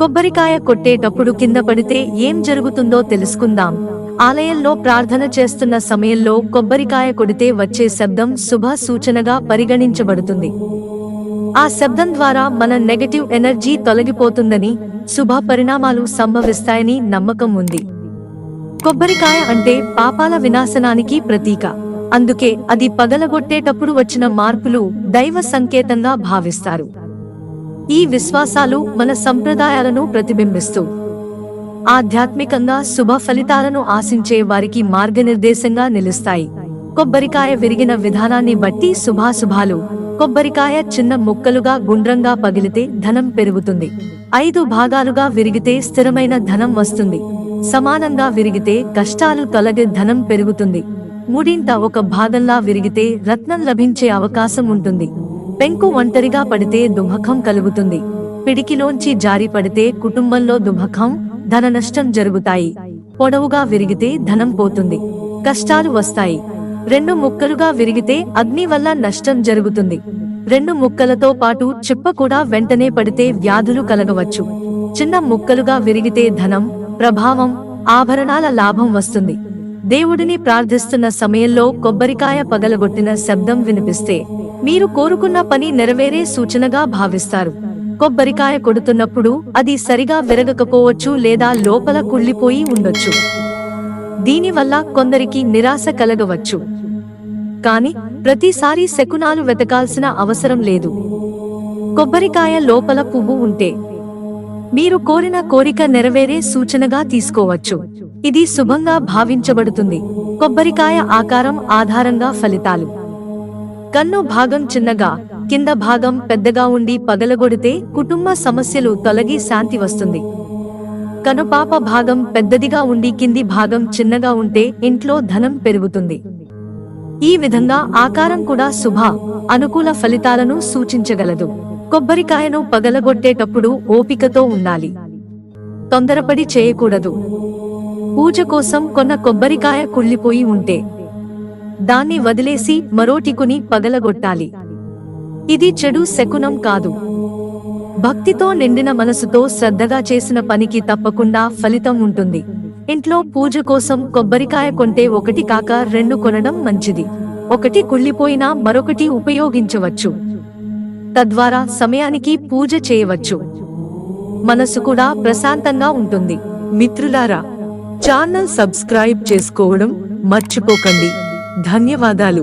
కొబ్బరికాయ కొట్టేటప్పుడు కింద పడితే ఏం జరుగుతుందో తెలుసుకుందాం. ఆలయంలో ప్రార్థన చేస్తున్న సమయంలో కొబ్బరికాయ కొడితే వచ్చే శబ్దం శుభ సూచనగా పరిగణించబడుతుంది. ఆ శబ్దం ద్వారా మన నెగటివ్ ఎనర్జీ తొలగిపోతుందని, శుభ పరిణామాలు సంభవిస్తాయని నమ్మకం ఉంది. కొబ్బరికాయ అంటే పాపాల వినాశనానికి ప్రతీక. అందుకే అది పగలగొట్టేటప్పుడు వచ్చిన మార్పులు దైవ సంకేతంగా భావిస్తారు. ఈ విశ్వాసాలు మన సంప్రదాయాలను ప్రతిబింబిస్తూ ఆధ్యాత్మికంగా శుభ ఫలితాలను ఆశించే వారికి మార్గనిర్దేశంగా నిలుస్తాయి. కొబ్బరికాయ విరిగిన విధానాన్ని బట్టి శుభాశుభాలు. కొబ్బరికాయ చిన్న ముక్కలుగా గుండ్రంగా పగిలితే ధనం పెరుగుతుంది. 5 భాగాలుగా విరిగితే స్థిరమైన ధనం వస్తుంది. సమానంగా విరిగితే కష్టాలు తొలగి ధనం పెరుగుతుంది. మూడింట ఒక భాగంలా విరిగితే రత్నం లభించే అవకాశం ఉంటుంది. పెంకు ఒంటరిగా పడితే దుఃఖం కలుగుతుంది. పిడికిలోంచి జారి పడితే కుటుంబంలో దుఃఖం, ధన నష్టం జరుగుతాయి. పొడవుగా విరిగితే ధనం పోతుంది, కష్టాలు వస్తాయి. 2 ముక్కలుగా విరిగితే అగ్ని వల్ల నష్టం జరుగుతుంది. 2 ముక్కలతో పాటు చిప్ప కూడా వెంటనే పడితే వ్యాధులు కలగవచ్చు. చిన్న ముక్కలుగా విరిగితే ధనం, ప్రభావం, ఆభరణాల లాభం వస్తుంది. దేవుడిని ప్రార్థిస్తున్న సమయంలో కొబ్బరికాయ పగలగొట్టిన శబ్దం వినిపిస్తే మీరు కోరుకున్న పని నెరవేరే సూచనగా భావిస్తారు. కొబ్బరికాయ కొడుతున్నప్పుడు అది సరిగా విరగకపోవచ్చు లేదా లోపల కుళ్ళిపోయి ఉండొచ్చు. దీనివల్ల కొందరికి నిరాశ కలగవచ్చు. కానీ ప్రతిసారి శకునాలు వెతకాల్సిన అవసరం లేదు. కొబ్బరికాయ లోపల పువ్వు ఉంటే మీరు కోరిన కోరిక నెరవేరే సూచనగా తీసుకోవచ్చు. ఇది శుభంగా భావించబడుతుంది. కొబ్బరికాయ ఆకారం ఆధారంగా ఫలితాలు. కన్ను భాగం చిన్నగా, కింద భాగం పెద్దగా ఉండి పగలగొడితే కుటుంబ సమస్యలు తొలగి శాంతి వస్తుంది. కనుపాప భాగం పెద్దదిగా ఉండి కింది భాగం చిన్నగా ఉంటే ఇంట్లో ధనం పెరుగుతుంది. ఈ విధంగా ఆకారం కూడా శుభ, అనుకూల ఫలితాలను సూచించగలదు. కొబ్బరికాయను పగలగొట్టేటప్పుడు ఓపికతో ఉండాలి. తొందరపడి చేయకూడదు. పూజ కోసం కొన్న కొబ్బరికాయ కుళ్ళిపోయి ఉంటే దాన్ని వదిలేసి మరోటికుని పగలగొట్టాలి. ఇది చెడు శకునం కాదు. భక్తితో నిండిన మనసుతో శ్రద్ధగా చేసిన పనికి తప్పకుండా ఫలితం ఉంటుంది. ఇంట్లో పూజ కోసం కొబ్బరికాయ కొంటే 1 కాక 2 కొనడం మంచిది. 1 కుళ్ళిపోయినా మరొకటి ఉపయోగించవచ్చు. తద్వారా సమయానికి పూజ చేయవచ్చు. మనసు కూడా ప్రశాంతంగా ఉంటుంది. మిత్రులారా, ఛానల్ సబ్స్క్రైబ్ చేసుకోవడం మర్చిపోకండి. ధన్యవాదాలు.